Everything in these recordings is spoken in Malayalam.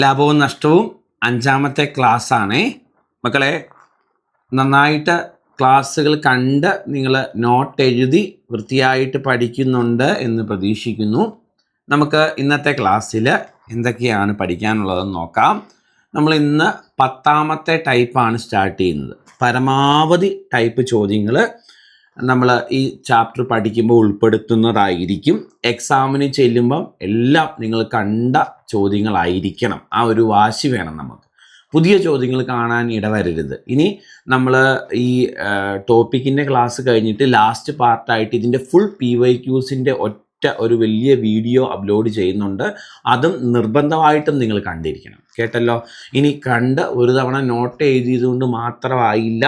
ലാഭവും നഷ്ടവും അഞ്ചാമത്തെ ക്ലാസ്സാണേ മക്കളെ. നന്നായിട്ട് ക്ലാസ്സുകൾ കണ്ട് നിങ്ങൾ നോട്ട് എഴുതി വൃത്തിയായിട്ട് പഠിക്കുന്നുണ്ട് എന്ന് പ്രതീക്ഷിക്കുന്നു. നമുക്ക് ഇന്നത്തെ ക്ലാസ്സിൽ എന്തൊക്കെയാണ് പഠിക്കാനുള്ളതെന്ന് നോക്കാം. നമ്മൾ ഇന്ന് 10ാമത്തെ ടൈപ്പാണ് സ്റ്റാർട്ട് ചെയ്യുന്നത്. പരമാവധി ടൈപ്പ് ചോദ്യങ്ങൾ നമ്മൾ ഈ ചാപ്റ്റർ പഠിക്കുമ്പോൾ ഉൾപ്പെടുത്തുന്നതായിരിക്കും. എക്സാമിന് ചെല്ലുമ്പം എല്ലാം നിങ്ങൾ കണ്ട ചോദ്യങ്ങളായിരിക്കണം. ആ ഒരു വാശി വേണം നമുക്ക്. പുതിയ ചോദ്യങ്ങൾ കാണാൻ ഇടവരരുത്. ഇനി നമ്മൾ ഈ ടോപ്പിക്കിൻ്റെ ക്ലാസ് കഴിഞ്ഞിട്ട് ലാസ്റ്റ് പാർട്ടായിട്ട് ഇതിൻ്റെ ഫുൾ PYQസിൻ്റെ ഒരു വലിയ വീഡിയോ അപ്ലോഡ് ചെയ്യുന്നുണ്ട്. അതും നിർബന്ധമായിട്ടും നിങ്ങൾ കണ്ടിരിക്കണം. കേട്ടല്ലോ. ഇനി കണ്ട് ഒരു തവണ നോട്ട് എഴുതിയതുകൊണ്ട് മാത്രമായില്ല,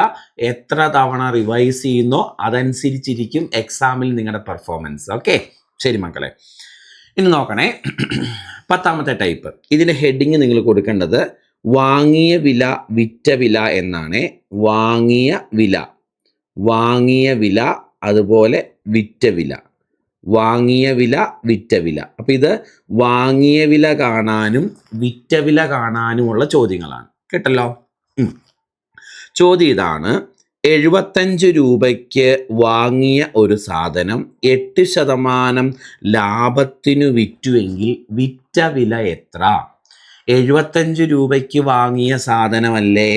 എത്ര തവണ റിവൈസ് ചെയ്യുന്നോ അതനുസരിച്ചിരിക്കും എക്സാമിൽ നിങ്ങളുടെ പെർഫോമൻസ്. ഓക്കെ, ശരി മക്കളെ. ഇനി നോക്കണേ, 10ാമത്തെ ടൈപ്പ്. ഇതിൻ്റെ ഹെഡിങ് നിങ്ങൾ കൊടുക്കേണ്ടത് വാങ്ങിയ വില വിറ്റ വില എന്നാണ്. വാങ്ങിയ വില അതുപോലെ വിറ്റ വില. വാങ്ങിയ വില വിറ്റ വില. അപ്പം ഇത് വാങ്ങിയ വില കാണാനും വിറ്റ വില കാണാനുമുള്ള ചോദ്യങ്ങളാണ്. കേട്ടല്ലോ. ചോദ്യം ഇതാണ്: 75 രൂപയ്ക്ക് വാങ്ങിയ ഒരു സാധനം 8% ലാഭത്തിനു വിറ്റുവെങ്കിൽ വിറ്റ വില എത്ര? 75 രൂപയ്ക്ക് വാങ്ങിയ സാധനമല്ലേ,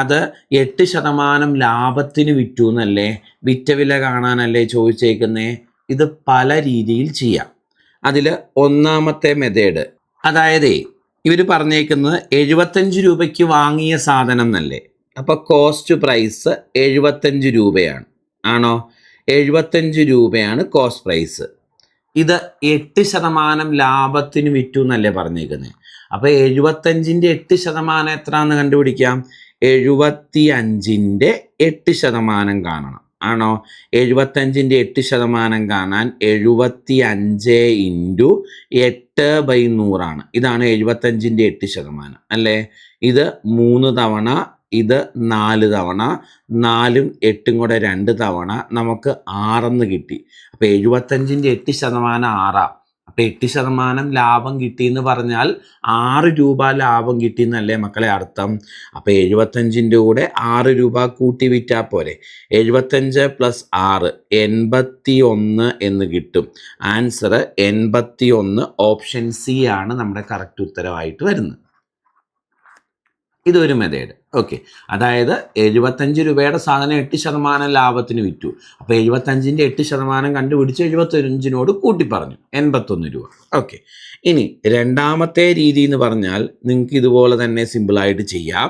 അത് 8% ലാഭത്തിന് വിറ്റു എന്നല്ലേ, വിറ്റ വില കാണാനല്ലേ ചോദിച്ചേക്കുന്നേ. ഇത് പല രീതിയിൽ ചെയ്യാം. അതിൽ ഒന്നാമത്തെ മെത്തേഡ്, അതായത് ഇവർ പറഞ്ഞേക്കുന്നത് 75 രൂപയ്ക്ക് വാങ്ങിയ സാധനം എന്നല്ലേ. അപ്പോൾ കോസ്റ്റ് പ്രൈസ് 75 രൂപയാണ്. ആണോ? 75 രൂപയാണ് കോസ്റ്റ് പ്രൈസ്. ഇത് 8% ലാഭത്തിന് വിറ്റു എന്നല്ലേ പറഞ്ഞേക്കുന്നത്. അപ്പോൾ 75ൻ്റെ 8% എത്രയാണെന്ന് കണ്ടുപിടിക്കാം. 75ൻ്റെ 8% കാണണം. ആണോ? 75ൻ്റെ 8% കാണാൻ 75 × 8/100 ഇതാണ് 75ൻ്റെ 8% അല്ലേ. ഇത് 3 തവണ, ഇത് 4 തവണ, 4ഉം 8ഉം കൂടെ 2 തവണ, നമുക്ക് 6 കിട്ടി. അപ്പോൾ 75ൻ്റെ 8% 6. അപ്പോൾ 8% ലാഭം കിട്ടിയെന്ന് പറഞ്ഞാൽ 6 രൂപ ലാഭം കിട്ടിയെന്നല്ലേ മക്കളെ അർത്ഥം. അപ്പോൾ 75ൻ്റെ കൂടെ 6 രൂപ കൂട്ടി വിറ്റാൽ പോരെ. 75 + 6 81 എന്ന് കിട്ടും. ആൻസർ 81. ഓപ്ഷൻ സി ആണ് നമ്മുടെ കറക്റ്റ് ഉത്തരവായിട്ട് വരുന്നത്. ഇതൊരു മെത്തേഡ്. ഓക്കെ, അതായത് 75 രൂപയുടെ സാധനം 8% ലാഭത്തിന് വിറ്റു. അപ്പോൾ 75ൻ്റെ 8% കണ്ടുപിടിച്ച് 75നോട് കൂട്ടി പറഞ്ഞു 81 രൂപ. ഓക്കെ, ഇനി രണ്ടാമത്തെ രീതി എന്ന് പറഞ്ഞാൽ നിങ്ങൾക്ക് ഇതുപോലെ തന്നെ സിമ്പിളായിട്ട് ചെയ്യാം.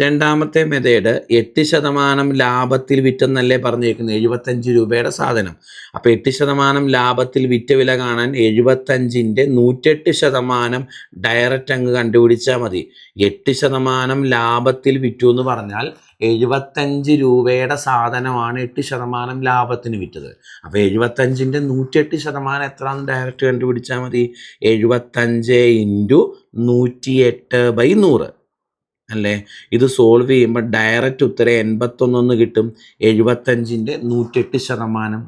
രണ്ടാമത്തെ മെത്തേഡ് 8% ലാഭത്തിൽ വിറ്റെന്നല്ലേ പറഞ്ഞേക്കുന്നത് 75 രൂപയുടെ സാധനം. അപ്പോൾ 8% ലാഭത്തിൽ വിറ്റ വില കാണാൻ 75ൻ്റെ 108% ഡയറക്റ്റ് അങ്ങ് കണ്ടുപിടിച്ചാൽ മതി. 8% ലാഭത്തിൽ വിറ്റു എന്ന് പറഞ്ഞാൽ 75 രൂപയുടെ സാധനമാണ് 8% ലാഭത്തിന് വിറ്റത്. അപ്പോൾ 75ൻ്റെ 108% എത്രയാണെന്ന് ഡയറക്റ്റ് കണ്ടുപിടിച്ചാൽ മതി. 75 × 108/100 അല്ലേ. ഇത് സോൾവ് ചെയ്യുമ്പോൾ ഡയറക്റ്റ് ഉത്തരം 81 കിട്ടും. 75ൻ്റെ 108%.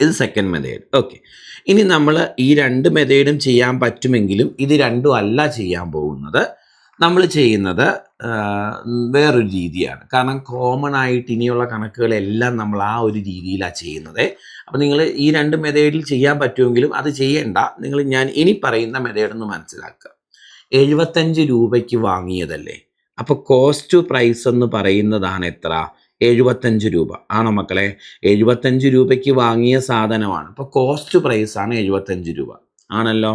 ഇത് സെക്കൻഡ് മെത്തേഡ്. ഓക്കെ, ഇനി നമ്മൾ ഈ 2 മെത്തേഡും ചെയ്യാൻ പറ്റുമെങ്കിലും ഇത് രണ്ടും അല്ല ചെയ്യാൻ പോകുന്നത്. നമ്മൾ ചെയ്യുന്നത് വേറൊരു രീതിയാണ്. കാരണം കോമൺ ആയിട്ട് ഇനിയുള്ള കണക്കുകളെല്ലാം നമ്മൾ ആ ഒരു രീതിയിലാണ് ചെയ്യുന്നത്. അപ്പോൾ നിങ്ങൾ ഈ 2 മെത്തേഡിൽ ചെയ്യാൻ പറ്റുമെങ്കിലും അത് ചെയ്യേണ്ട. ഞാൻ ഇനി പറയുന്ന മെത്തേഡൊന്ന് മനസ്സിലാക്കുക. 75 രൂപയ്ക്ക് വാങ്ങിയതല്ലേ, അപ്പോൾ കോസ്റ്റ് പ്രൈസ് എന്ന് പറയുന്നതാണ് എത്ര? 75 രൂപ. ആണോ മക്കളെ? 75 രൂപയ്ക്ക് വാങ്ങിയ സാധനമാണ്. അപ്പോൾ കോസ്റ്റ് പ്രൈസാണ് 75 രൂപ. ആണല്ലോ.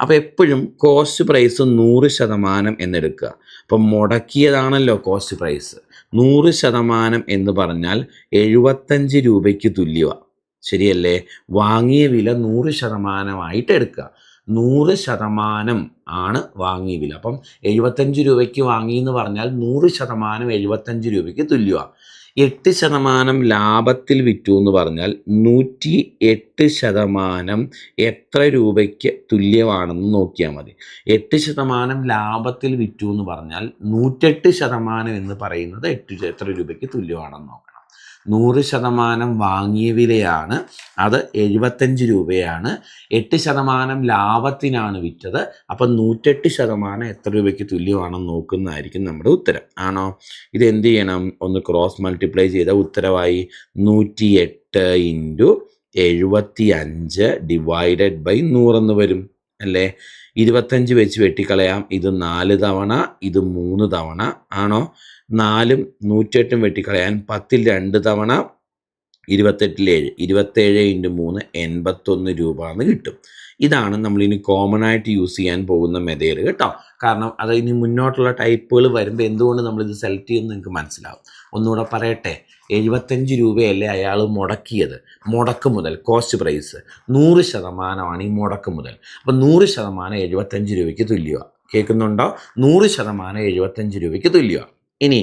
അപ്പോൾ എപ്പോഴും കോസ്റ്റ് പ്രൈസ് 100% എന്നെടുക്കുക. അപ്പം മുടക്കിയതാണല്ലോ കോസ്റ്റ് പ്രൈസ്. 100% എന്ന് പറഞ്ഞാൽ 75 രൂപയ്ക്ക് തുല്യമാണ്. ശരിയല്ലേ? വാങ്ങിയ വില 100% എടുക്കുക. 100% ആണ് വാങ്ങിയ വില. അപ്പം 75 രൂപയ്ക്ക് വാങ്ങിയെന്ന് പറഞ്ഞാൽ 100% 75 രൂപയ്ക്ക് തുല്യമാണ്. 8% ലാഭത്തിൽ വിറ്റു എന്ന് പറഞ്ഞാൽ 108% എത്ര രൂപയ്ക്ക് തുല്യമാണെന്ന് നോക്കിയാൽ മതി. 8% ലാഭത്തിൽ വിറ്റു എന്ന് പറഞ്ഞാൽ 108% എന്ന് പറയുന്നത് എത്ര രൂപയ്ക്ക് തുല്യമാണെന്ന് നോക്കണം. 100% വാങ്ങിയ വിലയാണ്, അത് 75 രൂപയാണ്. 8% ലാഭത്തിനാണ് വിറ്റത്. അപ്പം 108% എത്ര രൂപയ്ക്ക് തുല്യമാണെന്ന് നോക്കുന്നതായിരിക്കും നമ്മുടെ ഉത്തരം. ആണോ? ഇത് എന്ത് ചെയ്യണം? ഒന്ന് ക്രോസ് മൾട്ടിപ്ലൈ ചെയ്ത ഉത്തരവായി 108 ഇൻറ്റു 75 ഡിവൈഡഡ് ബൈ 100 എന്ന് വരും അല്ലേ? 25 വെച്ച് വെട്ടിക്കളയാം. ഇത് 4 തവണ, ഇത് 3 തവണ. ആണോ? 4ഉം 108ഉം വെട്ടിക്കളയാൻ 10ൽ 2 തവണ, 28ൽ 7. 27 ഇൻറ്റു 3 81 രൂപ എന്ന് കിട്ടും. ഇതാണ് നമ്മളിനി കോമൺ ആയിട്ട് യൂസ് ചെയ്യാൻ പോകുന്ന മെത്തേഡ് കേട്ടോ. കാരണം അത് ഇനി മുന്നോട്ടുള്ള ടൈപ്പുകൾ വരുമ്പോൾ എന്തുകൊണ്ട് നമ്മളിത് സെലക്ട് ചെയ്യുമെന്ന് നിങ്ങൾക്ക് മനസ്സിലാവും. ഒന്നുകൂടെ പറയട്ടെ. 75 രൂപയല്ലേ അയാൾ മുടക്കിയത്. മുടക്ക് മുതൽ കോസ്റ്റ് പ്രൈസ് 100% ഈ മുടക്ക് മുതൽ. അപ്പം 100% 75 രൂപയ്ക്ക് തുല്യമാണ്. കേൾക്കുന്നുണ്ടോ? 100% 75 രൂപയ്ക്ക് തുല്യമാണ്. ഇനി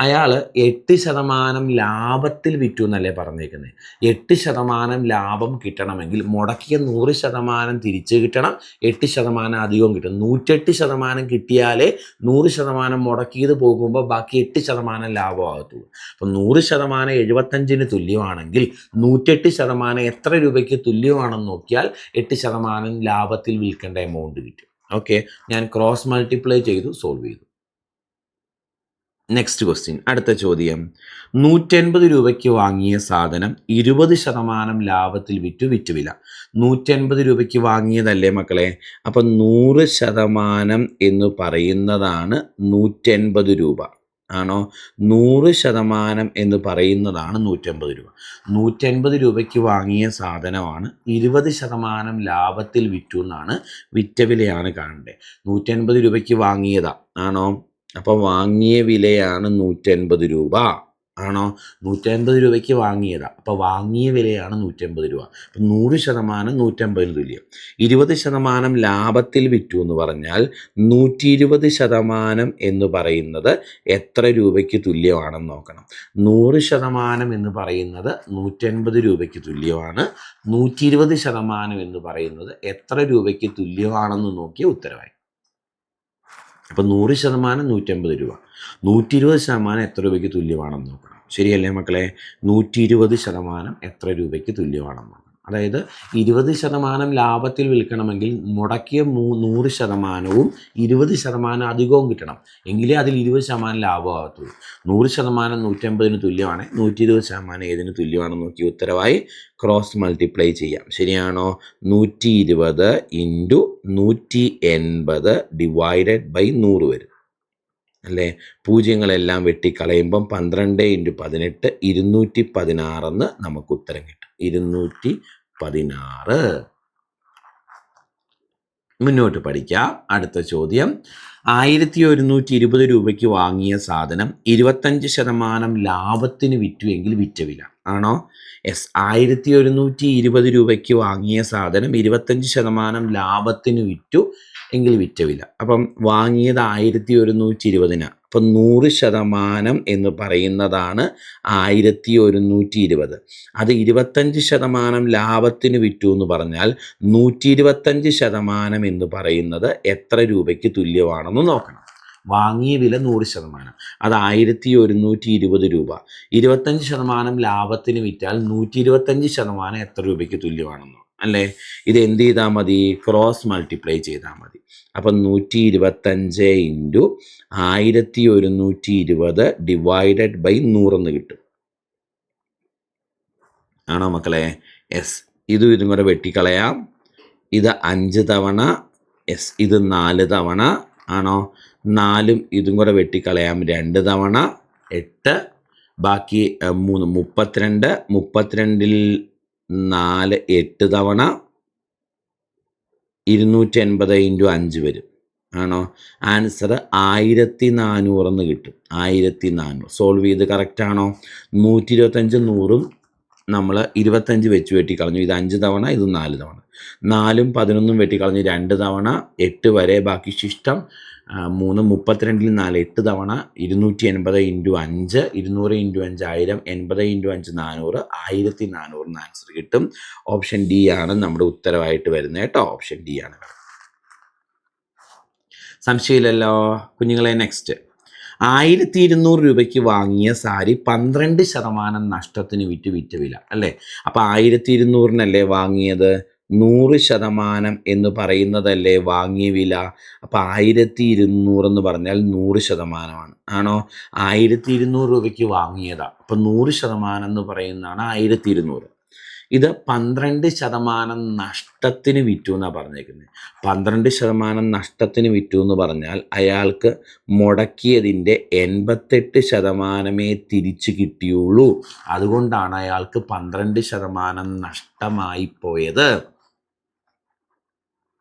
അയാൾ 8% ലാഭത്തിൽ വിറ്റു എന്നല്ലേ പറഞ്ഞേക്കുന്നത്. 8% ലാഭം കിട്ടണമെങ്കിൽ മുടക്കിയ 100% തിരിച്ച് കിട്ടണം, 8% അധികവും കിട്ടും. 108% കിട്ടിയാലേ 100% മുടക്കിയത് പോകുമ്പോൾ ബാക്കി 8% ലാഭമാകത്തുള്ളൂ. അപ്പം 100% 75ന് തുല്യമാണെങ്കിൽ 108% എത്ര രൂപയ്ക്ക് തുല്യമാണെന്ന് നോക്കിയാൽ 8% ലാഭത്തിൽ വിൽക്കേണ്ട എമൗണ്ട് കിട്ടും. ഓക്കെ, ഞാൻ ക്രോസ് മൾട്ടിപ്ലൈ ചെയ്തു സോൾവ് ചെയ്തു. നെക്സ്റ്റ് ക്വസ്റ്റ്യൻ, അടുത്ത ചോദ്യം. 180 രൂപയ്ക്ക് വാങ്ങിയ സാധനം 20% ലാഭത്തിൽ വിറ്റുവില. 180 രൂപയ്ക്ക് വാങ്ങിയതല്ലേ മക്കളെ? അപ്പം 100% എന്ന് പറയുന്നതാണ് 180 രൂപ. ആണോ? 100% എന്ന് പറയുന്നതാണ് 180 രൂപ. 180 രൂപയ്ക്ക് വാങ്ങിയ സാധനമാണ് 20% ലാഭത്തിൽ വിറ്റു എന്നാണ്, വിറ്റ വിലയാണ് കാണേണ്ടത്. 180 രൂപയ്ക്ക് വാങ്ങിയതാ. ആണോ? അപ്പോൾ വാങ്ങിയ വിലയാണ് 180 രൂപ. ആണോ? 150 രൂപയ്ക്ക് വാങ്ങിയതാണ്. അപ്പോൾ വാങ്ങിയ വിലയാണ് 150 രൂപ. അപ്പം 100% 150 തുല്യം. 20% ലാഭത്തിൽ വിറ്റു എന്ന് പറഞ്ഞാൽ 120% എന്ന് പറയുന്നത് എത്ര രൂപയ്ക്ക് തുല്യമാണെന്ന് നോക്കണം. 100% എന്ന് പറയുന്നത് 150 രൂപയ്ക്ക് തുല്യമാണ്. 120% എന്ന് പറയുന്നത് എത്ര രൂപയ്ക്ക് തുല്യമാണെന്ന് നോക്കിയ ഉത്തരവായി. അപ്പം 100% 150 രൂപ. 120% എത്ര രൂപയ്ക്ക് തുല്യമാണെന്ന് നോക്കണം. ശരിയല്ലേ മക്കളെ? 120% എത്ര രൂപയ്ക്ക് തുല്യമാണെന്ന് നോക്കണം. അതായത് 20% ലാഭത്തിൽ വിൽക്കണമെങ്കിൽ മുടക്കിയ 100%വും 20% അധികവും കിട്ടണം. എങ്കിലേ അതിൽ 20% ലാഭമാകത്തുള്ളൂ. 100% 150ന് തുല്യമാണ്. 120% ഏതിന് തുല്യമാണെന്ന് നോക്കി ഉത്തരവായി ക്രോസ് മൾട്ടിപ്ലൈ ചെയ്യാം. ശരിയാണോ? 120 ഇൻറ്റു 180 ഡിവൈഡഡ് ബൈ 100 വരും അല്ലേ? പൂജ്യങ്ങളെല്ലാം വെട്ടിക്കളയുമ്പം 12 ഇൻറ്റു 18 216 എന്ന് നമുക്ക് ഉത്തരം കിട്ടും. 216. മുന്നോട്ട് പഠിക്കാം. അടുത്ത ചോദ്യം. 1120 രൂപയ്ക്ക് വാങ്ങിയ സാധനം 25% ലാഭത്തിന് വിറ്റു എങ്കിൽ വിറ്റ വില. ആണോ? യെസ്. 1120 രൂപയ്ക്ക് വാങ്ങിയ സാധനം 25% ലാഭത്തിന് വിറ്റു എങ്കിൽ വിറ്റ വില. അപ്പം വാങ്ങിയത് 1120. അപ്പം 100% എന്ന് പറയുന്നതാണ് 1120. അത് 25% ലാഭത്തിന് വിറ്റു എന്ന് പറഞ്ഞാൽ 125% എന്ന് പറയുന്നത് എത്ര രൂപയ്ക്ക് തുല്യമാണെന്ന് നോക്കണം. വാങ്ങിയ വില 100%, അത് 1120 രൂപ. 25% ലാഭത്തിന് വിറ്റാൽ 125% എത്ര രൂപയ്ക്ക് തുല്യമാണെന്നോ അല്ലേ? ഇത് എന്ത് ചെയ്താൽ മതി? ക്രോസ് മൾട്ടിപ്ലൈ ചെയ്താൽ മതി. അപ്പം 125 ഇൻറ്റു 1120 ഡിവൈഡഡ് ബൈ 100 എന്ന് കിട്ടും. ആണോ മക്കളെ? യെസ്. ഇതും കൂടെ വെട്ടിക്കളയാം. ഇത് 5 തവണ. യെസ്. ഇത് 4 തവണ. ആണോ? 4ഉം ഇതും കൂടെ വെട്ടിക്കളയാം. 2 തവണ 8. ബാക്കി 3 32. 32ൽ 4 8 തവണ 280 ഇൻറ്റു 5 വരും. ആണോ? ആൻസർ 1400 എന്ന് കിട്ടും. 1400. സോൾവ് ചെയ്ത് കറക്റ്റ് ആണോ? 125 100ഉം നമ്മൾ 25 വെച്ച് വെട്ടിക്കളഞ്ഞു. ഇത് 5 തവണ, ഇത് 4 തവണ. 4ഉം 11ഉം വെട്ടിക്കളഞ്ഞ് 2 തവണ 8 വരെ ബാക്കി ശിഷ്ടം 3. 32ൽ 4 8 തവണ 280 ഇൻറ്റു 5 200 ഇൻറ്റു 5 1000 80 ഇൻറ്റു 5 400 1400 ആൻസർ കിട്ടും. ഓപ്ഷൻ ഡി ആണ് നമ്മുടെ ഉത്തരവായിട്ട് വരുന്നത് കേട്ടോ. ഓപ്ഷൻ ഡി ആണ്. സംശയമില്ലല്ലോ കുഞ്ഞുങ്ങളെ. നെക്സ്റ്റ് 1200 രൂപയ്ക്ക് വാങ്ങിയ സാരി 12% നഷ്ടത്തിന് വിറ്റ വില അല്ലേ. അപ്പോൾ 1200-നല്ലേ വാങ്ങിയത്, 100% എന്ന് പറയുന്നതല്ലേ വാങ്ങിയ വില. അപ്പോൾ 1200 എന്ന് പറഞ്ഞാൽ 100%ആണ്. ആണോ? 1200 രൂപയ്ക്ക് വാങ്ങിയതാണ്. അപ്പം 100% എന്ന് പറയുന്നതാണ് 1200. ഇത് 12% നഷ്ടത്തിന് വിറ്റു എന്നാണ് പറഞ്ഞേക്കുന്നത്. 12% നഷ്ടത്തിന് വിറ്റു എന്ന് പറഞ്ഞാൽ അയാൾക്ക് മുടക്കിയതിൻ്റെ 88% തിരിച്ചു കിട്ടിയുള്ളൂ. അതുകൊണ്ടാണ് അയാൾക്ക് 12% നഷ്ടമായി പോയത്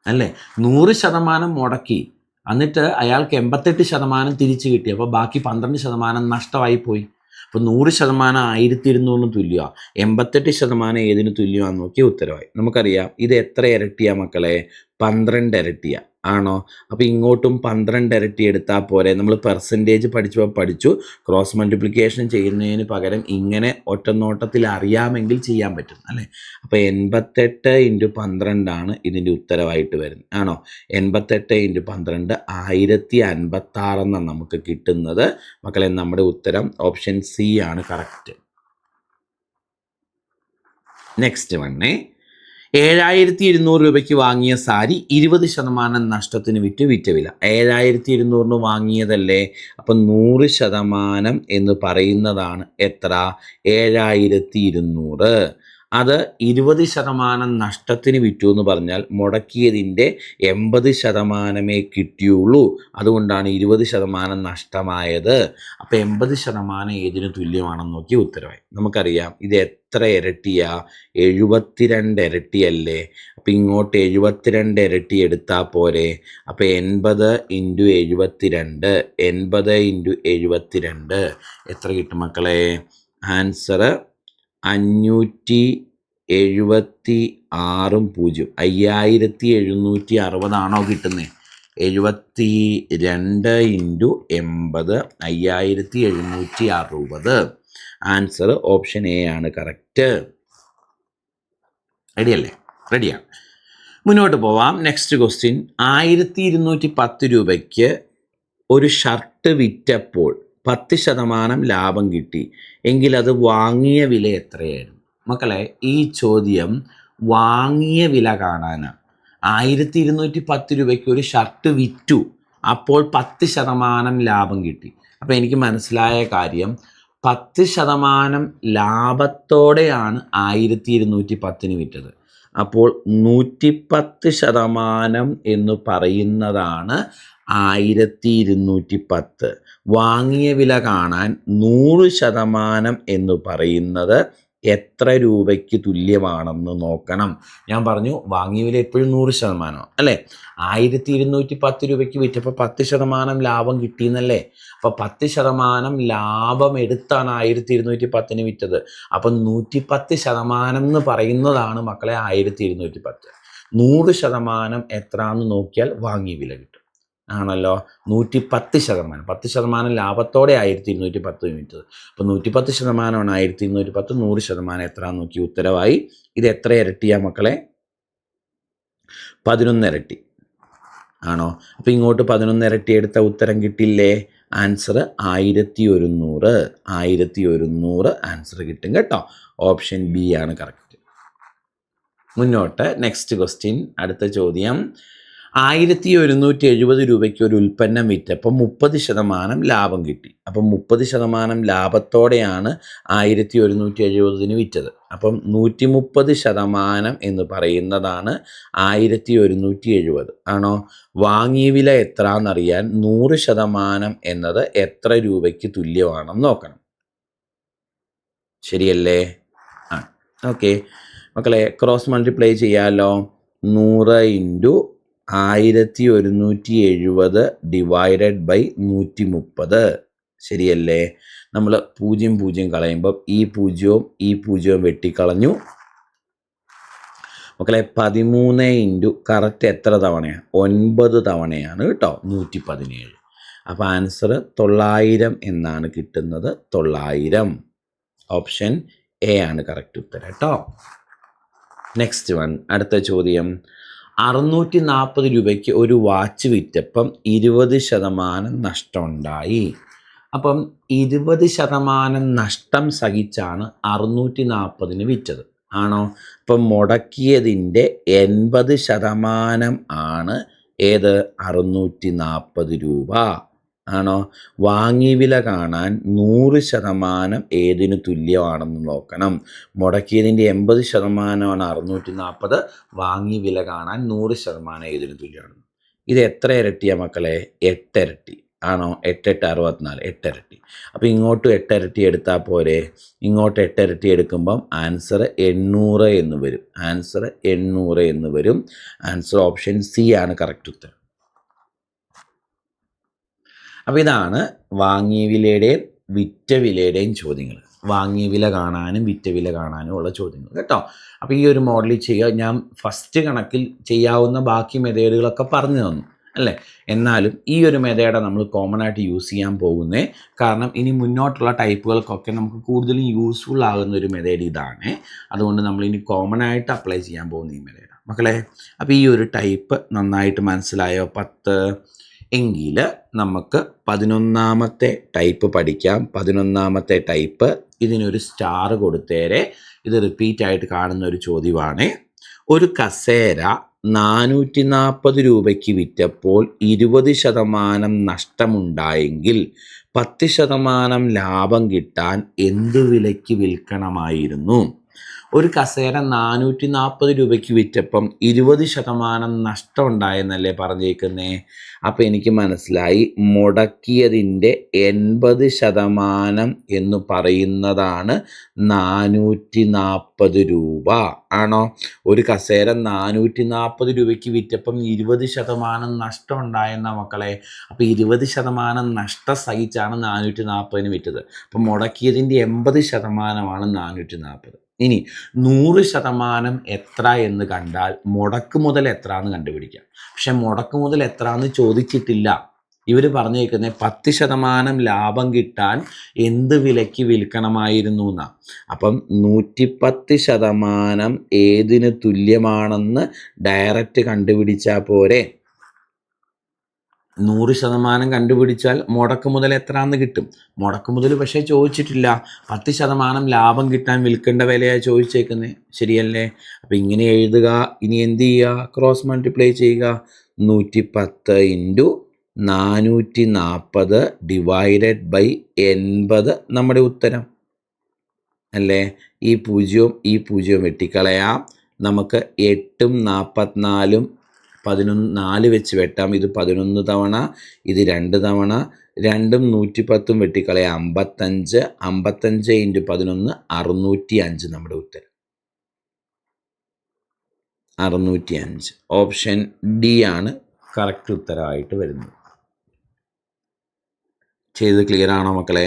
അല്ലേ. 100% മുടക്കി, എന്നിട്ട് അയാൾക്ക് 88% തിരിച്ചു കിട്ടി. അപ്പോൾ ബാക്കി 12% നഷ്ടമായി പോയി. അപ്പോൾ 100% 1200 തുല്യമാണ്. 88% ഏതിന് തുല്യമാണെന്ന് നോക്കി ഉത്തരവായി. നമുക്കറിയാം ഇത് എത്ര ഇരട്ടിയാ മക്കളെ? 12 ഇരട്ടിയാണ്. ആണോ? അപ്പോൾ ഇങ്ങോട്ടും 12 ഇരട്ടി എടുത്താൽ പോരെ. നമ്മൾ പെർസെൻറ്റേജ് പഠിച്ചു ക്രോസ് മൾട്ടിപ്ലിക്കേഷൻ ചെയ്യുന്നതിന് പകരം ഇങ്ങനെ ഒറ്റനോട്ടത്തിൽ അറിയാമെങ്കിൽ ചെയ്യാൻ പറ്റും അല്ലേ. അപ്പോൾ 88 × 12 ഇതിൻ്റെ ഉത്തരവായിട്ട് വരുന്നത്. ആണോ? 88 × 12 1056 എന്നാണ് നമുക്ക് കിട്ടുന്നത്. മക്കളെ നമ്മുടെ ഉത്തരം ഓപ്ഷൻ സി ആണ് കറക്റ്റ്. നെക്സ്റ്റ് വണ്ണേ, 7200 രൂപയ്ക്ക് വാങ്ങിയ സാരി 20% നഷ്ടത്തിന് വിറ്റ വില. 7200 വാങ്ങിയതല്ലേ. അപ്പം 100% എന്ന് പറയുന്നതാണ് എത്ര? 7200. അത് 20% നഷ്ടത്തിന് വിറ്റു എന്ന് പറഞ്ഞാൽ മുടക്കിയതിൻ്റെ 80% കിട്ടിയുള്ളൂ. അതുകൊണ്ടാണ് 20% നഷ്ടമായത്. അപ്പോൾ 80% ഏതിന് തുല്യമാണെന്ന് നോക്കി ഉത്തരവായി. നമുക്കറിയാം ഇത് എത്ര ഇരട്ടിയാ? 72 ഇരട്ടിയല്ലേ. അപ്പം ഇങ്ങോട്ട് 72 ഇരട്ടി എടുത്താൽ പോരെ. അപ്പോൾ 80 × 72, 80 × 72 എത്ര കിട്ടും മക്കളെ? ആൻസർ 576 0. 5760 ആണോ കിട്ടുന്നത്? 72 × 80 5760. ആൻസർ ഓപ്ഷൻ എ ആണ് കറക്റ്റ്. റെഡിയല്ലേ? റെഡിയാണ്. മുന്നോട്ട് പോവാം. Next question. 1210 രൂപയ്ക്ക് ഒരു ഷർട്ട് വിറ്റപ്പോൾ 10% ലാഭം കിട്ടി എങ്കിൽ അത് വാങ്ങിയ വില എത്രയായിരുന്നു? മക്കളെ ഈ ചോദ്യം വാങ്ങിയ വില കാണാനാണ്. 1210 രൂപയ്ക്ക് ഒരു ഷർട്ട് വിറ്റു, അപ്പോൾ 10% ലാഭം കിട്ടി. അപ്പോൾ എനിക്ക് മനസ്സിലായ കാര്യം 10% ലാഭത്തോടെയാണ് 1210 വിറ്റത്. അപ്പോൾ 110% എന്ന് പറയുന്നതാണ് 1210. വാങ്ങിയ വില കാണാൻ 100% എന്ന് പറയുന്നത് എത്ര രൂപയ്ക്ക് തുല്യമാണെന്ന് നോക്കണം. ഞാൻ പറഞ്ഞു വാങ്ങിയ വില എപ്പോഴും 100% അല്ലേ. 1210 രൂപയ്ക്ക് വിറ്റപ്പോൾ 10% ലാഭം കിട്ടിയെന്നല്ലേ. അപ്പോൾ 10% ലാഭം എടുത്താണ് 1210 വിറ്റത്. അപ്പം 110% എന്ന് പറയുന്നതാണ് മക്കളെ 1210. 100% എത്രയാണെന്ന് നോക്കിയാൽ വാങ്ങിയ വില കിട്ടും. ആണല്ലോ. 110%, 10% ലാഭത്തോടെ 1210 വിറ്റത്. അപ്പോൾ 110% 1210. 100% എത്രയാണെന്ന് നോക്കി ഉത്തരവായി. ഇത് എത്ര ഇരട്ടിയാ മക്കളെ? 11 ഇരട്ടി ആണോ. അപ്പോൾ ഇങ്ങോട്ട് 11 ഇരട്ടി എടുത്ത ഉത്തരം കിട്ടില്ലേ? ആൻസർ 1100. 1100 ആൻസർ കിട്ടും കേട്ടോ. ഓപ്ഷൻ ബി ആണ് കറക്റ്റ്. മുന്നോട്ട് നെക്സ്റ്റ് ക്വസ്റ്റ്യൻ. അടുത്ത ചോദ്യം. 1170 രൂപയ്ക്ക് ഒരു ഉൽപ്പന്നം വിറ്റപ്പോൾ 30% ലാഭം കിട്ടി. അപ്പം 30% ലാഭത്തോടെയാണ് 1170 വിറ്റത്. അപ്പം 130% എന്ന് പറയുന്നതാണ് 1170 ആണോ. വാങ്ങിയ വില എത്രയെന്നറിയാൻ 100% എന്നത് എത്ര രൂപയ്ക്ക് തുല്യമാണെന്ന് നോക്കണം. ശരിയല്ലേ? ആ ഓക്കെ മക്കളെ, ക്രോസ് മൾട്ടിപ്ലൈ ചെയ്യാമല്ലോ. 100 × 1170 ഡിവൈഡഡ് ബൈ 130. ശരിയല്ലേ? നമ്മൾ 0 കളയുമ്പോൾ ഈ 0 വെട്ടിക്കളഞ്ഞു. മക്കളെ 13 കറക്റ്റ് എത്ര തവണയാണ്? 9 തവണയാണ് കേട്ടോ. 117. അപ്പോൾ ആൻസർ 900 എന്നാണ് കിട്ടുന്നത്. 900. ഓപ്ഷൻ എ ആണ് കറക്റ്റ് ഉത്തരം കേട്ടോ. Next one. അടുത്ത ചോദ്യം. 640 രൂപയ്ക്ക് ഒരു വാച്ച് വിറ്റപ്പം 20% നഷ്ടമുണ്ടായി. അപ്പം 20% നഷ്ടം സഹിച്ചാണ് 640 വിറ്റത് ആണോ? അപ്പം മുടക്കിയതിൻ്റെ 80% ആണ് ഏത് 640 രൂപ ആണോ? വാങ്ങി വില കാണാൻ 100% ഏതിന് തുല്യമാണെന്ന് നോക്കണം. മുടക്കിയതിൻ്റെ 80% 640, വാങ്ങി വില കാണാൻ 100% ഏതിന് തുല്യമാണ്. ഇത് എത്ര ഇരട്ടിയാണ് മക്കളെ? 8 ഇരട്ടി ആണോ? 8 8 64, 8 ഇരട്ടി. അപ്പോൾ ഇങ്ങോട്ടും 8 ഇരട്ടി എടുത്താൽ പോരെ? ഇങ്ങോട്ട് 8 ഇരട്ടി എടുക്കുമ്പം ആൻസർ 800 എന്ന് വരും. ആൻസർ 800 എന്ന് വരും. ആൻസർ ഓപ്ഷൻ സി ആണ് കറക്റ്റ് ഉത്തരം. അപ്പോൾ ഇതാണ് വാങ്ങിയ വിലയുടെയും വിറ്റ വിലയുടെയും ചോദ്യങ്ങൾ. വാങ്ങിയ വില കാണാനും വിറ്റ വില കാണാനും ഉള്ള ചോദ്യങ്ങൾ കേട്ടോ. അപ്പോൾ ഈ ഒരു മോഡലിൽ ചെയ്യുക. ഞാൻ ഫസ്റ്റ് കണക്കിൽ ചെയ്യാവുന്ന ബാക്കി മെത്തേഡുകളൊക്കെ പറഞ്ഞു തന്നു അല്ലേ? എന്നാലും ഈ ഒരു മെത്തേഡ് നമ്മൾ കോമൺ ആയിട്ട് യൂസ് ചെയ്യാൻ പോകുന്നേ. കാരണം ഇനി മുന്നോട്ടുള്ള ടൈപ്പുകൾക്കൊക്കെ നമുക്ക് കൂടുതലും യൂസ്ഫുൾ ആകുന്ന ഒരു മെത്തേഡ് ഇതാണ്. അതുകൊണ്ട് നമ്മൾ ഇനി കോമൺ ആയിട്ട് അപ്ലൈ ചെയ്യാൻ പോകുന്ന ഈ മെത്തേഡ് മക്കളെ. അപ്പോൾ ഈ ഒരു ടൈപ്പ് നന്നായിട്ട് മനസ്സിലായോ? 10 എങ്കിൽ നമുക്ക് 11ാമത്തെ ടൈപ്പ് പഠിക്കാം. 11ാമത്തെ ടൈപ്പ് ഇതിനൊരു സ്റ്റാർ കൊടുത്തേരെ. ഇത് റിപ്പീറ്റ് ആയിട്ട് കാണുന്ന ഒരു ചോദ്യമാണ്. ഒരു കസേര 440 രൂപയ്ക്ക് വിറ്റപ്പോൾ 20% നഷ്ടമുണ്ടായെങ്കിൽ 10% ലാഭം കിട്ടാൻ എന്ത് വിലയ്ക്ക് വിൽക്കണമായിരുന്നു? ഒരു കസേര 440 രൂപയ്ക്ക് വിറ്റപ്പം 20% നഷ്ടം ഉണ്ടായെന്നല്ലേ പറഞ്ഞേക്കുന്നേ. അപ്പം എനിക്ക് മനസ്സിലായി മുടക്കിയതിൻ്റെ 80% എന്ന് പറയുന്നതാണ് 440 രൂപ ആണോ? ഒരു കസേര 440 രൂപയ്ക്ക് വിറ്റപ്പം 20% നഷ്ടം ഉണ്ടായെന്ന മക്കളെ. അപ്പം 20% നഷ്ടം സഹിച്ചാണ് 440 വിറ്റത്. അപ്പം മുടക്കിയതിൻ്റെ 80%ആണ് 440. ഇനി 100% എത്ര എന്ന് കണ്ടാൽ മുടക്ക് മുതൽ എത്ര എന്ന് കണ്ടുപിടിക്കാം. പക്ഷെ മുടക്ക് മുതൽ എത്ര എന്ന് ചോദിച്ചിട്ടില്ല. ഇവർ പറഞ്ഞേക്കുന്നത് 10% ലാഭം കിട്ടാൻ എന്ത് വിലയ്ക്ക് വിൽക്കണമായിരുന്നു എന്നാണ്. അപ്പം 110% ഏതിന് തുല്യമാണെന്ന് ഡയറക്റ്റ് കണ്ടുപിടിച്ചാൽ പോരെ? 100% കണ്ടുപിടിച്ചാൽ മുടക്ക് മുതൽ എത്രയാണെന്ന് കിട്ടും. മുടക്ക് മുതൽ പക്ഷേ ചോദിച്ചിട്ടില്ല. 10% ലാഭം കിട്ടാൻ വിൽക്കേണ്ട വിലയാണ് ചോദിച്ചേക്കുന്നത്. ശരിയല്ലേ? അപ്പം ഇങ്ങനെ എഴുതുക. ഇനി എന്ത് ചെയ്യുക? ക്രോസ് മൾട്ടിപ്ലൈ ചെയ്യുക. 110 ഇൻറ്റു 440 ഡിവൈഡഡ് ബൈ 80 നമ്മുടെ ഉത്തരം അല്ലേ? ഈ പൂജ്യവും വെട്ടിക്കളയാം. നമുക്ക് 8ഉം 44ഉം 11 4 വെച്ച് വെട്ടാം. ഇത് 11 തവണ, ഇത് 2 തവണ. 2ഉം 110ഉം വെട്ടിക്കളയാം. 55. 55 ഇൻറ്റു 11 605 നമ്മുടെ ഉത്തരം. 605. ഓപ്ഷൻ ഡി ആണ് കറക്റ്റ് ഉത്തരമായിട്ട് വരുന്നത്. ചെയ്ത് ക്ലിയർ ആണോ മക്കളെ?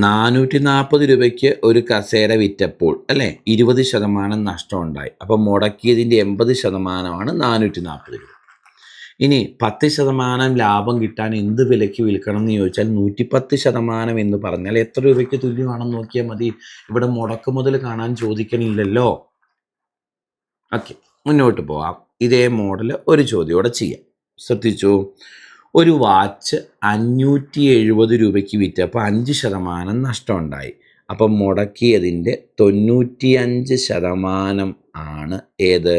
440 രൂപയ്ക്ക് ഒരു കസേര വിറ്റപ്പോൾ അല്ലേ 20% നഷ്ടം ഉണ്ടായി. അപ്പം മുടക്കിയതിൻ്റെ 80%ആണ് 440 രൂപ. ഇനി 10% ലാഭം കിട്ടാൻ എന്ത് വിലയ്ക്ക് വിൽക്കണം എന്ന് ചോദിച്ചാൽ 110% എന്ന് പറഞ്ഞാൽ എത്ര രൂപയ്ക്ക് തുല്യമാണെന്ന് നോക്കിയാൽ മതി. ഇവിടെ മുടക്ക് മുതൽ കാണാൻ ചോദിക്കണില്ലല്ലോ. ഓക്കെ, മുന്നോട്ട് പോവാം. ഇതേ മോഡൽ ഒരു ചോദ്യോടെ ചെയ്യാം. ശ്രദ്ധിച്ചു. ഒരു വാച്ച് 570 രൂപയ്ക്ക് വിറ്റപ്പോൾ 5% നഷ്ടമുണ്ടായി. അപ്പം മുടക്കിയതിൻ്റെ 95% ആണ് ഏത്?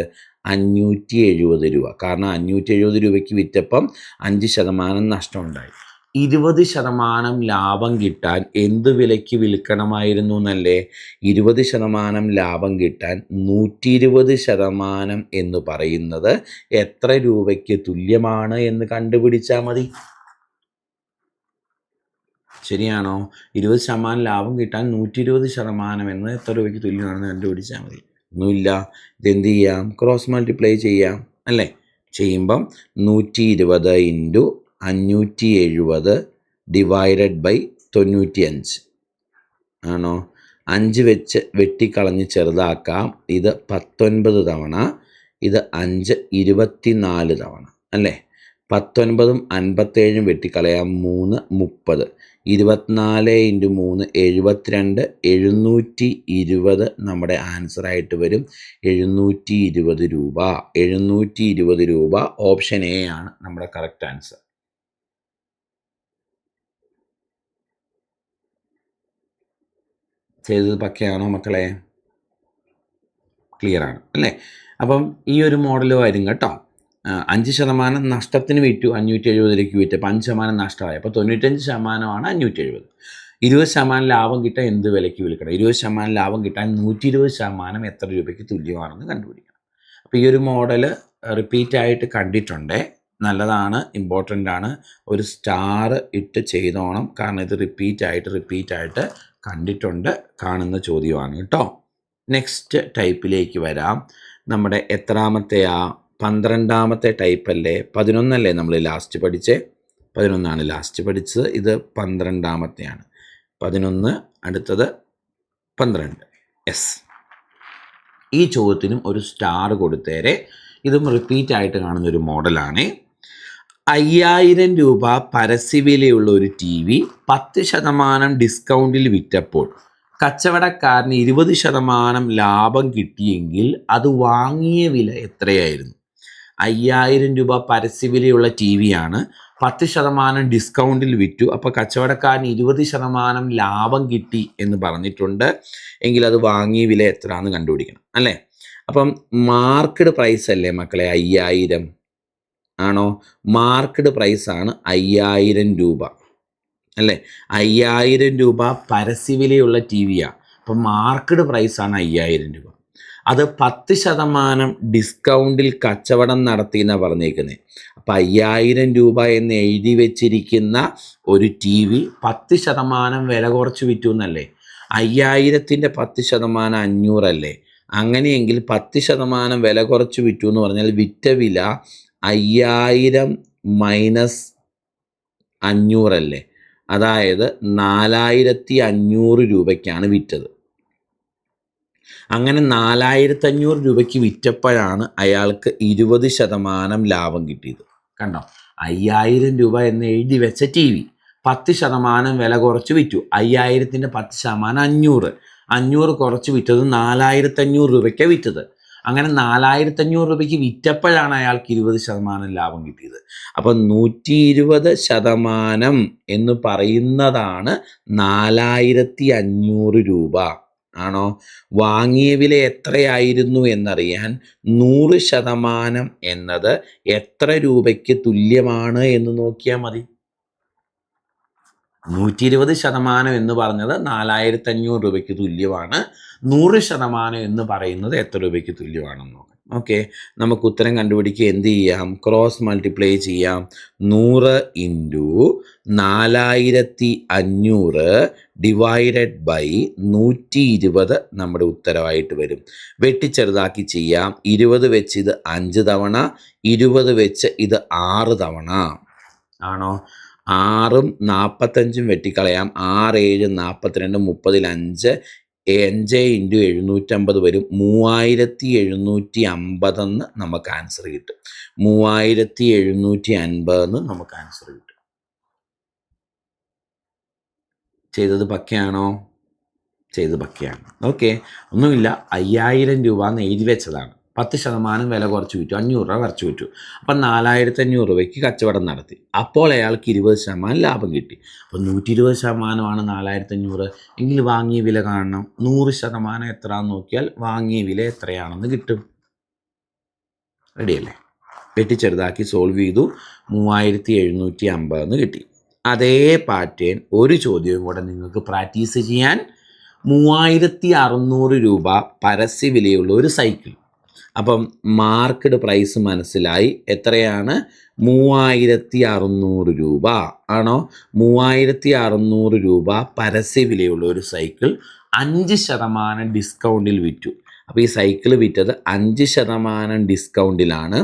570 രൂപ. കാരണം 570 രൂപയ്ക്ക് വിറ്റപ്പം 5% നഷ്ടമുണ്ടായി. 20% ലാഭം കിട്ടാൻ എന്ത് വിലയ്ക്ക് വിൽക്കണമായിരുന്നു എന്നല്ലേ? 20% ലാഭം കിട്ടാൻ 120% എന്ന് പറയുന്നത് എത്ര രൂപയ്ക്ക് തുല്യമാണ് എന്ന് കണ്ടുപിടിച്ചാൽ മതി. ശരിയാണോ? 20% ലാഭം കിട്ടാൻ 120% എന്ന് എത്ര രൂപയ്ക്ക് തുല്യമാണെന്ന് കണ്ടുപിടിച്ചാൽ മതി. ഒന്നുമില്ല. ഇതെന്ത് ചെയ്യാം? ക്രോസ് മൾട്ടിപ്ലൈ ചെയ്യാം അല്ലേ? ചെയ്യുമ്പം 120 ഇൻറ്റു 570 ഡിവൈഡഡ് ബൈ 95 ആണോ? 5 വെച്ച് വെട്ടിക്കളഞ്ഞ് ചെറുതാക്കാം. ഇത് 19 തവണ, ഇത് 5 24 തവണ അല്ലേ? 19ഉം 57ഉം വെട്ടിക്കളയാം. 3 30. 24 ഇൻറ്റു 3 72. 720 നമ്മുടെ ആൻസറായിട്ട് വരും. 720 രൂപ. 720 രൂപ. ഓപ്ഷൻ എ ആണ് നമ്മുടെ കറക്റ്റ് ആൻസർ. ചെയ്തത് പക്കയാണോ മക്കളെ? ക്ലിയർ ആണ് അല്ലേ? അപ്പം ഈ ഒരു മോഡലും ആയിരുന്നു കേട്ടോ. 5% നഷ്ടത്തിന് വിറ്റു, 570 രൂപയ്ക്ക് വിറ്റ്. അപ്പം 5% നഷ്ടമായി. അപ്പോൾ 95%മാണ് 570. 20% ലാഭം കിട്ടാൻ എന്ത് വിലയ്ക്ക് വിൽക്കണം? 20% ലാഭം കിട്ടാൻ 120% എത്ര രൂപയ്ക്ക് തുല്യമാണെന്ന് കണ്ടുപിടിക്കണം. അപ്പോൾ ഈ ഒരു മോഡൽ റിപ്പീറ്റായിട്ട് കണ്ടിട്ടുണ്ട്. നല്ലതാണ്, ഇമ്പോർട്ടൻ്റ് ആണ്. ഒരു സ്റ്റാർ ഇട്ട് ചെയ്തോണം, കാരണം ഇത് റിപ്പീറ്റായിട്ട് കണ്ടിട്ടുണ്ട്, കാണുന്ന ചോദ്യമാണ് കേട്ടോ. നെക്സ്റ്റ് ടൈപ്പിലേക്ക് വരാം. നമ്മുടെ എത്രാമത്തെയാ? 12ാമത്തെ ടൈപ്പല്ലേ? 11 നമ്മൾ ലാസ്റ്റ് പഠിച്ചേ? 11 ലാസ്റ്റ് പഠിച്ചത്. ഇത് 12ാമത്തെയാണ്. 11, അടുത്തത് 12. യെസ്. ഈ ചോദ്യത്തിനും ഒരു സ്റ്റാർ കൊടുത്തേരെ. ഇതും റിപ്പീറ്റായിട്ട് കാണുന്നൊരു മോഡലാണ്. 5000 രൂപ പരസ്യവിലയുള്ള ഒരു TV 10% ഡിസ്കൗണ്ടിൽ വിറ്റപ്പോൾ കച്ചവടക്കാരന് 20% ലാഭം കിട്ടിയെങ്കിൽ അത് വാങ്ങിയ വില എത്രയായിരുന്നു? 5000 രൂപ പരസ്യവിലയുള്ള TV ആണ്, 10% ഡിസ്കൗണ്ടിൽ വിറ്റു. അപ്പോൾ കച്ചവടക്കാരന് 20% ലാഭം കിട്ടി എന്ന് പറഞ്ഞിട്ടുണ്ട്. എങ്കിൽ അത് വാങ്ങിയ വില എത്രയാണെന്ന് കണ്ടുപിടിക്കണം അല്ലേ? അപ്പം മാർക്കഡ് പ്രൈസ് അല്ലേ മക്കളെ 5000? ആണോ? മാർക്കഡ് പ്രൈസാണ് 5000 രൂപ അല്ലേ? 5000 രൂപ പരസ്യവിലയുള്ള TV ആണ്. അപ്പം മാർക്കഡ് പ്രൈസാണ് 5000 രൂപ. അത് 10% ഡിസ്കൗണ്ടിൽ കച്ചവടം നടത്തിയെന്നാണ് പറഞ്ഞേക്കുന്നത്. അപ്പം 5000 രൂപ എന്ന് എഴുതി വെച്ചിരിക്കുന്ന ഒരു TV 10% വില കുറച്ച് വിറ്റു എന്നല്ലേ? 5000ൻ്റെ 10% 500 അല്ലേ? അങ്ങനെയെങ്കിൽ 10% വില കുറച്ച് വിറ്റു എന്ന് പറഞ്ഞാൽ വിറ്റ വില 5000 മൈനസ് 500 അല്ലേ? അതായത് 4500 രൂപയ്ക്കാണ് വിറ്റത്. അങ്ങനെ 4500 രൂപയ്ക്ക് വിറ്റപ്പോഴാണ് അയാൾക്ക് 20% ലാഭം കിട്ടിയത്. കണ്ടോ? 5000 രൂപ എന്ന് എഴുതി വെച്ച TV 10% വില കുറച്ച് വിറ്റു. 5000ൻ്റെ 10% 500 കുറച്ച് വിറ്റത് 4500 രൂപയ്ക്കാണ് വിറ്റത്. അങ്ങനെ 4500 രൂപയ്ക്ക് വിറ്റപ്പോഴാണ് അയാൾക്ക് 20% ലാഭം കിട്ടിയത്. അപ്പം 120% എന്ന് പറയുന്നതാണ് 4500 രൂപ. ആണോ? വാങ്ങിയ വില എത്രയായിരുന്നു എന്നറിയാൻ 100% എന്നത് എത്ര രൂപയ്ക്ക് തുല്യമാണ് എന്ന് നോക്കിയാൽ മതി. 120% എന്ന് പറഞ്ഞത് 4500 രൂപയ്ക്ക് തുല്യമാണ്. 100% എന്ന് പറയുന്നത് എത്ര രൂപയ്ക്ക് തുല്യമാണെന്ന് നോക്കാം. ഓക്കെ, നമുക്ക് ഉത്തരം കണ്ടുപിടിക്കുക. എന്ത് ചെയ്യാം? ക്രോസ് മൾട്ടിപ്ലൈ ചെയ്യാം. 100 ഇൻറ്റു 4500 ഡിവൈഡഡ് ബൈ 120 നമ്മുടെ ഉത്തരവായിട്ട് വരും. വെട്ടിച്ചെറുതാക്കി ചെയ്യാം. 20 വെച്ച് ഇത് 5 തവണ, 20 വെച്ച് ഇത് 6 തവണ. ആണോ? 6ഉം 45ഉം വെട്ടിക്കളയാം. 6 7 42, 30 5 5 ഇൻറ്റു 750 വരും. 3750 എന്ന് നമുക്ക് ആൻസർ കിട്ടും. 3750 എന്ന് നമുക്ക് ആൻസർ കിട്ടും. ചെയ്തത് പക്കയാണോ? ചെയ്തത് പക്കയാണ്. ഓക്കെ, ഒന്നുമില്ല. 5000 രൂപ എന്ന് എഴുതി വെച്ചതാണ്. 10% വില കുറച്ച് വിറ്റു, 500 രൂപ കുറച്ച് വിറ്റു. അപ്പം 4500 രൂപയ്ക്ക് കച്ചവടം നടത്തി. അപ്പോൾ അയാൾക്ക് 20% ലാഭം കിട്ടി. അപ്പം 120%മാണ് 4500 എങ്കിൽ വാങ്ങിയ വില കാണണം. 100% എത്രയാണെന്ന് നോക്കിയാൽ വാങ്ങിയ വില എത്രയാണെന്ന് കിട്ടും. റെഡിയല്ലേ? വെട്ടിച്ചെറുതാക്കി സോൾവ് ചെയ്തു. 3750 എന്ന് കിട്ടി. അതേ പാറ്റേൺ ഒരു ചോദ്യവും കൂടെ നിങ്ങൾക്ക് പ്രാക്ടീസ് ചെയ്യാൻ. 3600 രൂപ പരസ്യവിലയുള്ള ഒരു സൈക്കിൾ. അപ്പം മാർക്കഡ് പ്രൈസ് മനസ്സിലായി. എത്രയാണ്? 3600 രൂപ. ആണോ? 3600 രൂപ പരസ്യവിലയുള്ള ഒരു സൈക്കിൾ 5% ഡിസ്കൗണ്ടിൽ വിറ്റു. അപ്പോൾ ഈ സൈക്കിൾ വിറ്റത് 5% ഡിസ്കൗണ്ടിലാണ്.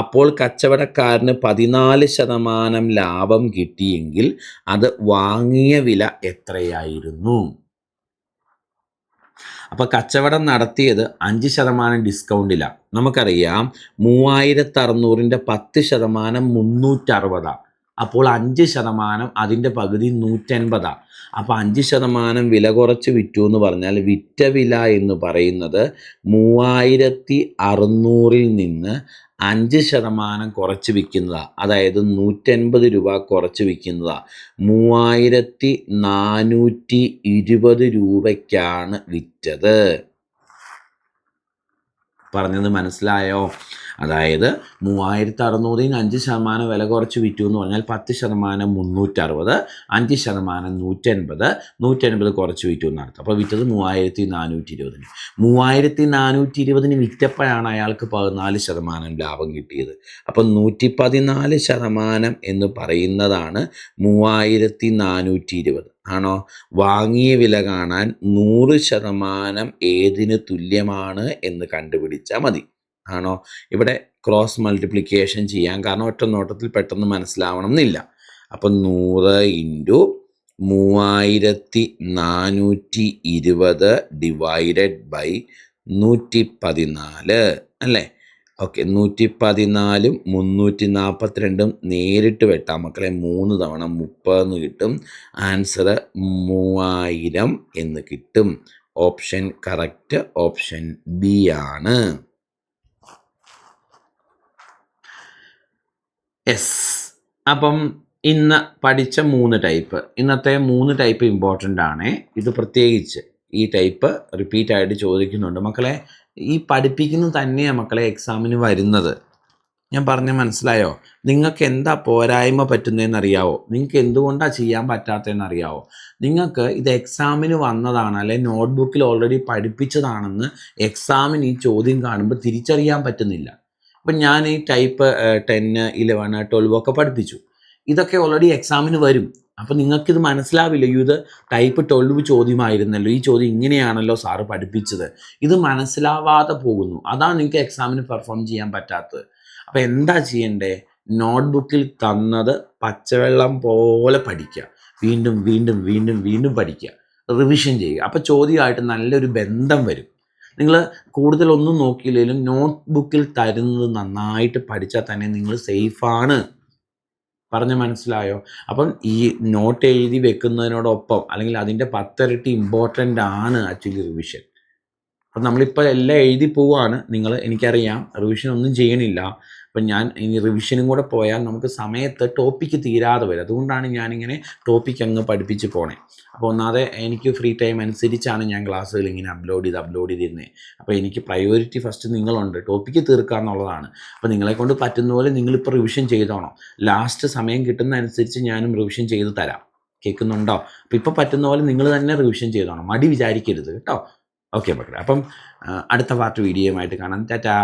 അപ്പോൾ കച്ചവടക്കാരന് 14% ലാഭം കിട്ടിയെങ്കിൽ അത് വാങ്ങിയ വില എത്രയായിരുന്നു? അപ്പോൾ കച്ചവടം നടത്തിയത് 5% ഡിസ്കൗണ്ടിലാണ്. നമുക്കറിയാം 3600ൻ്റെ 10% 360. അപ്പോൾ 5% അതിൻ്റെ പകുതി 180. അപ്പോൾ 5% വില കുറച്ച് വിറ്റു എന്ന് പറഞ്ഞാൽ വിറ്റ വില എന്ന് പറയുന്നത് 3600 നിന്ന് 5% കുറച്ച് വിൽക്കുന്നതാണ്. അതായത് 180 രൂപ കുറച്ച് വിൽക്കുന്നതാണ്. 3420 രൂപയ്ക്കാണ് വിറ്റത്. പറഞ്ഞത് മനസ്സിലായോ? അതായത് 3600 5% വില കുറച്ച് വിറ്റു എന്ന് പറഞ്ഞാൽ 10% 360, 5% 180, 180 കുറച്ച് വിറ്റു എന്നർത്ഥം. അപ്പോൾ വിറ്റത് 3420. 3420 വിറ്റപ്പോഴാണ് അയാൾക്ക് 14% ലാഭം കിട്ടിയത്. അപ്പം 114% എന്ന് പറയുന്നതാണ് 3420. ആണോ? വാങ്ങിയ വില കാണാൻ 100% ഏതിന് തുല്യമാണ് എന്ന് കണ്ടുപിടിച്ചാൽ മതി. ആണോ? ഇവിടെ ക്രോസ് മൾട്ടിപ്ലിക്കേഷൻ ചെയ്യാം, കാരണം ഒറ്റ നോട്ടത്തിൽ പെട്ടെന്ന് മനസ്സിലാവണം എന്നില്ല. അപ്പം 100 ഇൻറ്റു 3420 ഡിവൈഡഡ് ബൈ 114 അല്ലേ? ഓക്കെ, 114ഉം 342ഉം നേരിട്ട് വെട്ടാം മക്കളെ. 3 തവണ 30 കിട്ടും. ആൻസർ 3000 എന്ന് കിട്ടും. ഓപ്ഷൻ കറക്റ്റ് ഓപ്ഷൻ ബി ആണ്. യെസ്. അപ്പം ഇന്ന് പഠിച്ച 3 ടൈപ്പ്, ഇന്നത്തെ 3 ടൈപ്പ് ഇമ്പോർട്ടൻ്റ് ആണ്. ഇത് പ്രത്യേകിച്ച് ഈ ടൈപ്പ് റിപ്പീറ്റ് ആയിട്ട് ചോദിക്കുന്നുണ്ട് മക്കളെ. ഈ പഠിപ്പിക്കുന്നത് തന്നെയാണ് മക്കളെ എക്സാമിന് വരുന്നത്. ഞാൻ പറഞ്ഞ മനസ്സിലായോ? നിങ്ങൾക്ക് എന്താ പോരായ്മ പറ്റുന്നതെന്ന് അറിയാവോ? നിങ്ങൾക്ക് എന്തുകൊണ്ടാണ് ചെയ്യാൻ പറ്റാത്തതെന്ന് അറിയാവോ? നിങ്ങൾക്ക് ഇത് എക്സാമിന് വന്നതാണ്, അല്ലെ നോട്ട്ബുക്കിൽ ഓൾറെഡി പഠിപ്പിച്ചതാണെന്ന് എക്സാമിന് ഈ ചോദ്യം കാണുമ്പോൾ തിരിച്ചറിയാൻ പറ്റുന്നില്ല. അപ്പം ഞാൻ ഈ ടൈപ്പ് 10, 11, 12 ഒക്കെ പഠിപ്പിച്ചു. ഇതൊക്കെ ഓൾറെഡി എക്സാമിന് വരും. അപ്പം നിങ്ങൾക്കിത് മനസ്സിലാവില്ല. ഇത് ടൈപ്പ് 12 ചോദ്യമായിരുന്നല്ലോ, ഈ ചോദ്യം ഇങ്ങനെയാണല്ലോ സാറ് പഠിപ്പിച്ചത്. ഇത് മനസ്സിലാവാതെ പോകുന്നു. അതാണ് നിങ്ങൾക്ക് എക്സാമിന് പെർഫോം ചെയ്യാൻ പറ്റാത്തത്. അപ്പം എന്താ ചെയ്യണ്ടേ? നോട്ട്ബുക്കിൽ തന്നത് പച്ചവെള്ളം പോലെ പഠിക്കുക. വീണ്ടും വീണ്ടും വീണ്ടും വീണ്ടും പഠിക്കുക, റിവിഷൻ ചെയ്യുക. അപ്പോൾ ചോദ്യമായിട്ട് നല്ലൊരു ബന്ധം വരും. നിങ്ങൾ കൂടുതലൊന്നും നോക്കിയില്ലെങ്കിലും നോട്ട്ബുക്കിൽ തരുന്നത് നന്നായിട്ട് പഠിച്ചാൽ തന്നെ നിങ്ങൾ സേഫാണ്. പറഞ്ഞ് മനസ്സിലായോ? അപ്പം ഈ നോട്ട് എഴുതി വെക്കുന്നതിനോടൊപ്പം അല്ലെങ്കിൽ അതിൻ്റെ 10 ഇരട്ടി ഇമ്പോർട്ടൻ്റ് ആണ് ആക്ച്വലി റിവിഷൻ. അപ്പം നമ്മളിപ്പോൾ എല്ലാം എഴുതി പോവുകയാണ്. നിങ്ങൾ, എനിക്കറിയാം, റിവിഷൻ ഒന്നും ചെയ്യണില്ല. അപ്പം ഞാൻ ഇനി റിവിഷനും കൂടെ പോയാൽ നമുക്ക് സമയത്ത് ടോപ്പിക്ക് തീരാതെ വരും. അതുകൊണ്ടാണ് ഞാനിങ്ങനെ ടോപ്പിക്ക് അങ്ങ് പഠിപ്പിച്ച് പോണേ. അപ്പോൾ ഒന്നാതെ എനിക്ക് ഫ്രീ ടൈം അനുസരിച്ചാണ് ഞാൻ ക്ലാസ്സുകൾ ഇങ്ങനെ അപ്ലോഡ് ചെയ്തിരുന്നത്. അപ്പോൾ എനിക്ക് പ്രയോറിറ്റി ഫസ്റ്റ് നിങ്ങളുണ്ട്, ടോപ്പിക്ക് തീർക്കുക എന്നുള്ളതാണ്. അപ്പോൾ നിങ്ങളെക്കൊണ്ട് പറ്റുന്ന പോലെ നിങ്ങളിപ്പോൾ റിവിഷൻ ചെയ്തോണം. ലാസ്റ്റ് സമയം കിട്ടുന്ന അനുസരിച്ച് ഞാനും റിവിഷൻ ചെയ്ത് തരാം. കേൾക്കുന്നുണ്ടോ? അപ്പോൾ ഇപ്പോൾ പറ്റുന്ന പോലെ നിങ്ങൾ തന്നെ റിവിഷൻ ചെയ്തോണം, മടി വിചാരിക്കരുത് കേട്ടോ. ഓക്കെ മക്കളെ, അപ്പം അടുത്ത പാർട്ട് വീഡിയോയുമായിട്ട് കാണാം. ടാറ്റാ.